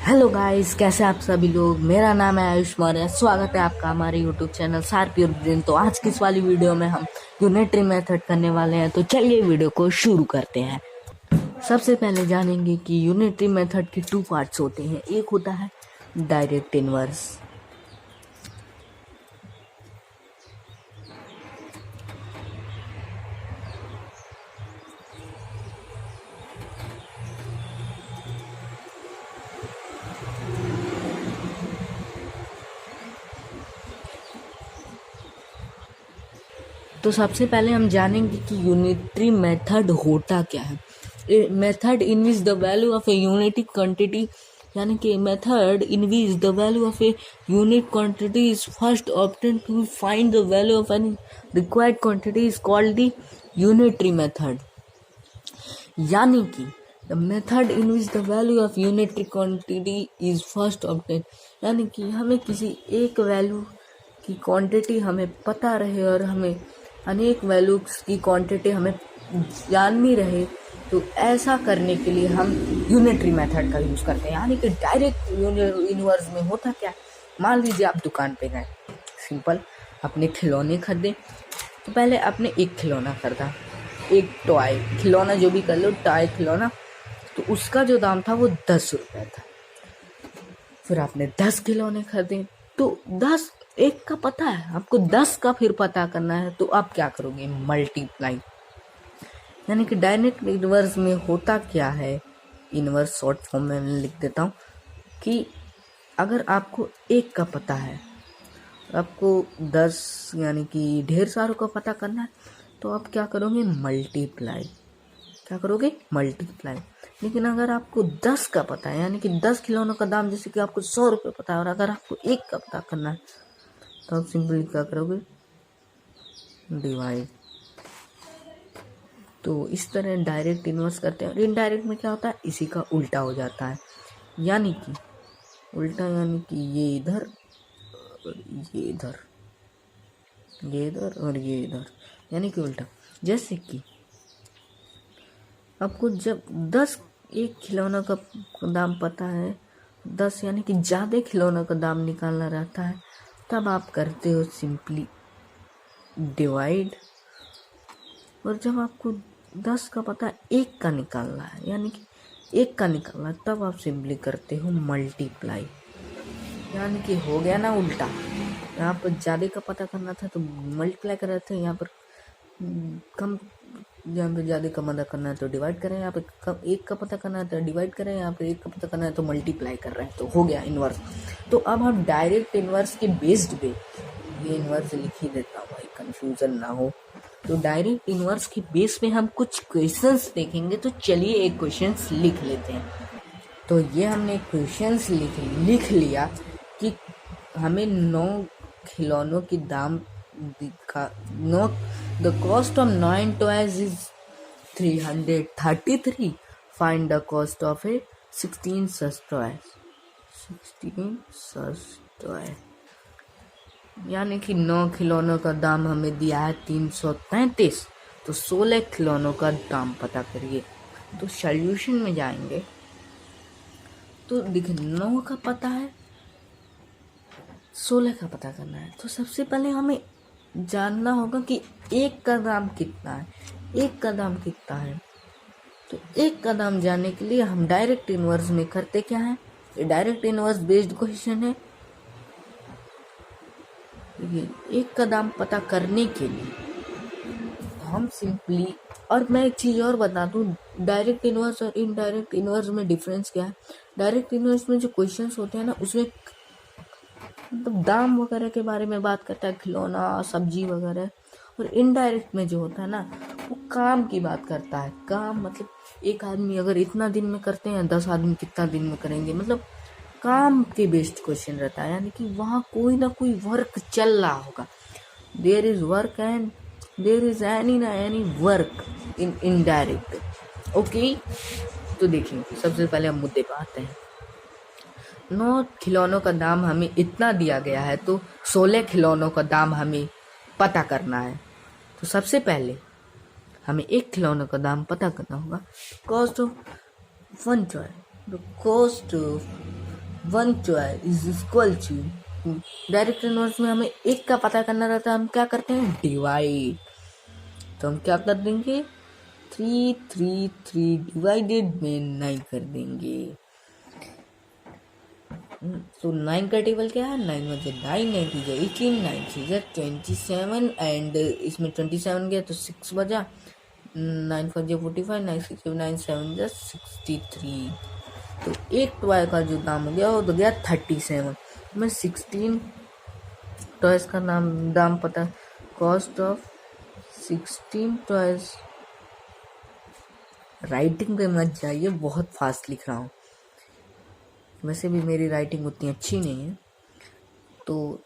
Hello guys, कैसे आप सभी लोग। मेरा नाम है आयुष मौर्य। स्वागत है आपका हमारे YouTube channel sharp your brain. तो आज की इस वाली वीडियो में हम यूनिटरी मेथड करने वाले हैं। तो चलिए वीडियो को शुरू करते हैं। सबसे पहले जानेंगे कि यूनिटरी मेथड के 2 पार्ट्स होते हैं। एक होता है डायरेक्ट इनवर्स, तो सबसे पहले हम जानेंगे कि यूनिटरी मेथड होता क्या है। Method in which the value of a unity quantity, यानी कि method in which the value of a unit quantity is first obtain to find the value of any required quantity is called the unitary method. यानी कि the method in which the value of unitary quantity is first obtain, यानी कि हमें किसी एक value की quantity हमें पता रहे और हमें अनेक वैल्यूज की क्वांटिटी हमें जाननी रहे, तो ऐसा करने के लिए हम यूनिटरी मेथड का यूज करते हैं। यानी कि डायरेक्ट यूनिवर्स में होता क्या, मान लीजिए आप दुकान पे गए, सिंपल अपने खिलौने खरीदे। तो पहले आपने एक खिलौना खरीदा, एक टॉय खिलौना, जो भी कर लो, टॉय खिलौना। तो उसका जो दाम था वो 10 रुपये था। फिर आपने 10 खिलौने खरीदे, तो 10 एक का पता है आपको, 10 का फिर पता करना है। तो आप क्या करोगे, मल्टीप्लाई। यानी कि डायरेक्ट इनवर्स में होता क्या है, इनवर्स शॉर्ट फॉर्म में मैं लिख देता हूँ कि अगर आपको एक का पता है, आपको 10 यानी कि ढेर सारों का पता करना है, तो आप क्या करोगे, मल्टीप्लाई। क्या करोगे, मल्टीप्लाई। लेकिन अगर आपको 10 का पता है, यानी कि 10 खिलौनों का दाम जैसे कि आपको 100 रुपये पता है, और अगर आपको एक का पता करना है, तो आप सिंपली क्या करोगे, डिवाइड। तो इस तरह डायरेक्ट इन्वर्स करते हैं। और इनडायरेक्ट में क्या होता है, इसी का उल्टा हो जाता है। यानी कि उल्टा, यानी कि ये इधर और ये इधर, ये इधर और ये इधर, यानी कि उल्टा। जैसे कि आपको जब 10 एक खिलौना का दाम पता है, 10 यानी कि ज़्यादा खिलौनों का दाम निकालना रहता है, तब आप करते हो सिंपली डिवाइड। और जब आपको 10 का पता है, एक का निकालना है, यानी कि एक का निकालना है, तब आप सिंपली करते हो मल्टीप्लाई। यानी कि हो गया ना उल्टा। यहाँ पर ज़्यादा का पता करना था तो मल्टीप्लाई कर रहे थे, यहाँ पर कम, यहाँ पे ज़्यादा का पता करना है तो डिवाइड करें, यहाँ पे कम एक का पता करना है तो डिवाइड करें, यहाँ पे एक का पता करना है तो मल्टीप्लाई कर रहे हैं, तो हो गया इन्वर्स। तो अब हम डायरेक्ट इन्वर्स के बेस्ड पे, ये इन्वर्स लिख ही देता हूँ भाई, कंफ्यूजन ना हो। तो डायरेक्ट इन्वर्स के बेस पे हम कुछ क्वेश्चंस देखेंगे। तो चलिए एक क्वेश्चंस लिख लेते हैं। तो ये हमने क्वेश्चंस लिख लिया कि हमें 9 खिलौनों की दाम दिखा, know the cost of 9 toys is 333। Find the cost of A 16 such toy, 16 such toy. यानी कि 9 खिलौनों का दाम हमें दिया है 333। तो 16 खिलौनों का दाम पता करिए। तो सॉल्यूशन में जाएंगे तो देखिए, 9 का पता है, 16 का पता करना है। तो सबसे पहले हमें जानना होगा कि एक का दाम कितना है, एक का दाम कितना है। तो एक का दाम जानने के लिए हम डायरेक्ट इनवर्स में करते क्या है, ये डायरेक्ट इनवर्स बेस्ड क्वेश्चन है। एक का दाम पता करने के लिए हम सिंपली, और मैं एक चीज़ और बता दूं, डायरेक्ट इनवर्स और इनडायरेक्ट इनवर्स में डिफरेंस क्या है। डायरेक्ट इनवर्स में जो क्वेश्चंस होते हैं ना, उसमें मतलब दाम वगैरह के बारे में बात करता है, खिलौना, सब्जी वगैरह। और इनडायरेक्ट में जो होता है ना, वो काम की बात करता है। काम मतलब एक आदमी अगर इतना दिन में करते हैं, 10 आदमी कितना दिन में करेंगे, मतलब काम के बेस्ड क्वेश्चन रहता है। यानी कि वहाँ कोई ना कोई वर्क चल रहा होगा। There is work and there is any ना any work in indirect. Okay, तो देखिए सबसे पहले हम मुद्दे पे आते हैं। 9 खिलौनों का दाम हमें इतना दिया गया है, तो 16 खिलौनों का दाम हमें पता करना है। तो सबसे पहले हमें एक खिलौनों का दाम पता करना होगा। Cost of 1 toy, the cost of 1/12 is equal to, direct inverse में हमें एक का पता करना रहता है, हम क्या करते हैं, डिवाइड। तो हम क्या कर देंगे, 3 डिवाइडेड में 9 कर देंगे। तो 9 का टेबल क्या है, 9 1 9, 9 2 18, 9 3 27 एंड इसमें 27 गया तो 6 बजा, 9 4 45, 9 6 9 7 63। तो एक टॉय का जो दाम हो गया वो तो गया 37। मैं 16 टॉयज का दाम पता, कॉस्ट ऑफ 16 टॉयज। राइटिंग पे मत जाइए, बहुत फास्ट लिख रहा हूँ, वैसे भी मेरी राइटिंग उतनी अच्छी नहीं है। तो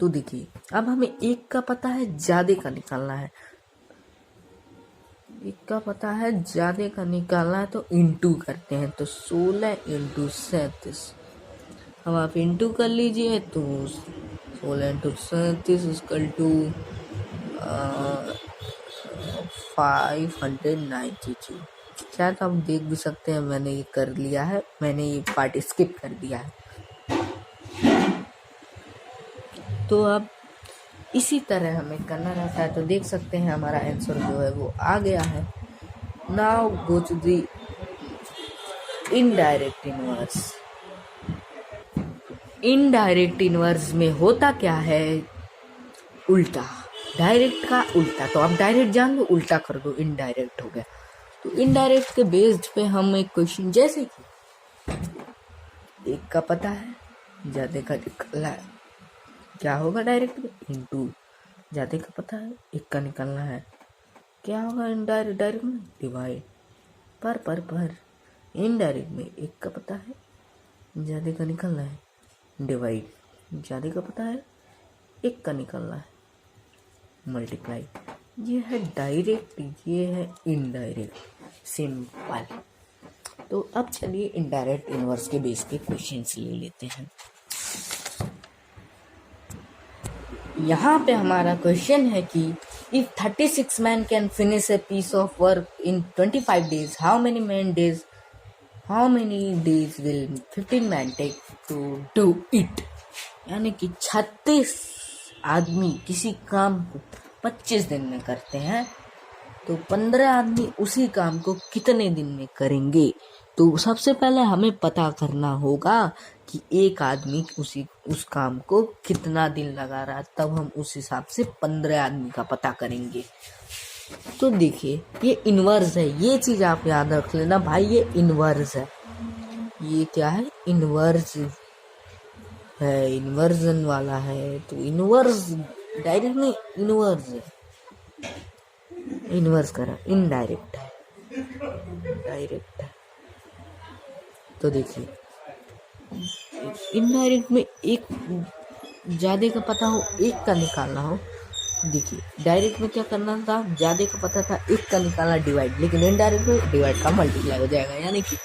देखिए, अब हमें एक का पता है, ज्यादा का निकालना है। एक का पता है, ज्यादा का निकालना है तो इंटू करते हैं। तो 16 इंटू 37, अब आप इंटू कर लीजिए। तो 16 इंटू 37 इक्वल टू 592। शायद आप देख भी सकते हैं, मैंने ये कर लिया है, मैंने ये पार्ट स्किप कर दिया है। तो अब इसी तरह हमें करना रहता है। तो देख सकते हैं हमारा आंसर जो है वो आ गया है। Now go to the indirect inverse. Indirect inverse में होता क्या है, उल्टा, डायरेक्ट का उल्टा। तो आप डायरेक्ट जान दो, उल्टा कर दो, इनडायरेक्ट हो गया। तो इनडायरेक्ट के बेस्ड पे हम एक क्वेश्चन, जैसे कि एक का पता है, ज्यादा का निकालना है, क्या होगा डायरेक्ट में, इंटू। ज्यादा का पता है, एक का निकालना है, क्या होगा इनडायरेक्ट, डायरेक्ट में डिवाइड। पर इनडायरेक्ट में एक का पता है, ज्यादा का निकालना है, डिवाइड। ज्यादा का पता है, एक का निकालना है, मल्टीप्लाई। ये है डायरेक्ट, ये है इनडायरेक्ट, सिंपल। तो अब चलिए इनडायरेक्ट इनवर्स के बेस पे क्वेश्चंस ले लेते हैं। यहाँ पे हमारा क्वेश्चन है कि if 36 man can finish a piece of work in 25 days, how many days will 15 man take to do it. यानी कि 36 आदमी किसी काम को 25 दिन में करते हैं, तो 15 आदमी उसी काम को कितने दिन में करेंगे। तो सबसे पहले हमें पता करना होगा कि एक आदमी उस काम को कितना दिन लगा रहा है, तब हम उस हिसाब से 15 आदमी का पता करेंगे। तो देखिए, ये इनवर्स है, ये चीज आप याद रख लेना भाई, ये इनवर्स है। ये क्या है, इनवर्स है, इन्वर्जन वाला है। तो इनवर्स डायरेक्ट नहीं, इनवर्स है, इनवर्स करा, इनडायरेक्ट है, डायरेक्ट है। तो देखिए, इनडायरेक्ट में एक ज्यादा का पता हो, एक का निकालना हो। देखिए, डायरेक्ट में क्या करना था, ज्यादा का पता था, एक का निकालना, डिवाइड। लेकिन इनडायरेक्ट में डिवाइड का मल्टीप्लाई हो जाएगा। यानी कि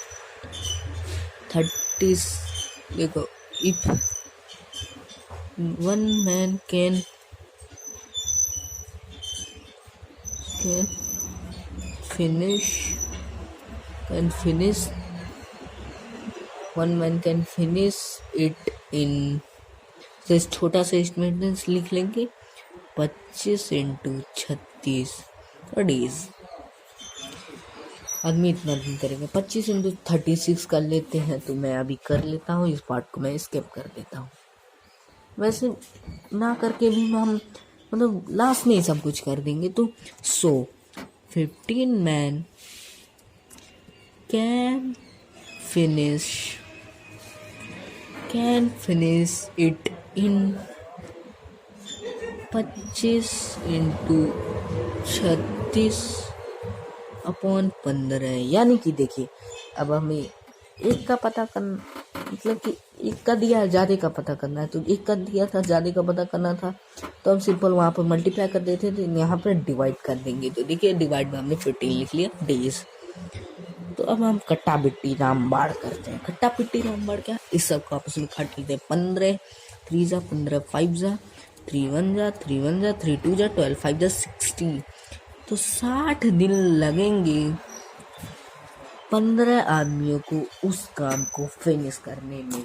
30, देखो, if 1 man can finish 1 man can finish it in, तो छोटा सा स्टेटमेंट लिख लेंगे, 25 इंटू 36 डेज। आदमी इतना दिन करेंगे, 25 इंटू 36 कर लेते हैं। तो मैं अभी कर लेता हूँ, इस पार्ट को मैं स्किप कर देता हूँ। वैसे ना करके भी हम मतलब लास्ट में ही सब कुछ कर देंगे। तो 15 man can finish it in 25 into 36 upon 15। यानी कि देखिए, अब हमें एक का पता करना, मतलब कि एक का दिया है, ज्यादा का पता करना है। तो एक का दिया था, ज्यादा का पता करना था, तो हम सिंपल वहां पर मल्टीप्लाई कर देते थे, यहाँ पर डिवाइड कर देंगे। तो देखिए, डिवाइड में हमने 15 लिख लिया, डेज। तो अब हम कट्टा बिट्टी रामबाड़ करते हैं। कट्टा पिट्टी रामबाड़ क्या, इस सब को आपस में काट लेते हैं। 15 3 जा 15, 5 जा 3 1 जा 3 1 जा 3 2 जा 12, 5 जा 60। तो 60 दिन लगेंगे 15 आदमियों को उस काम को फिनिश करने में।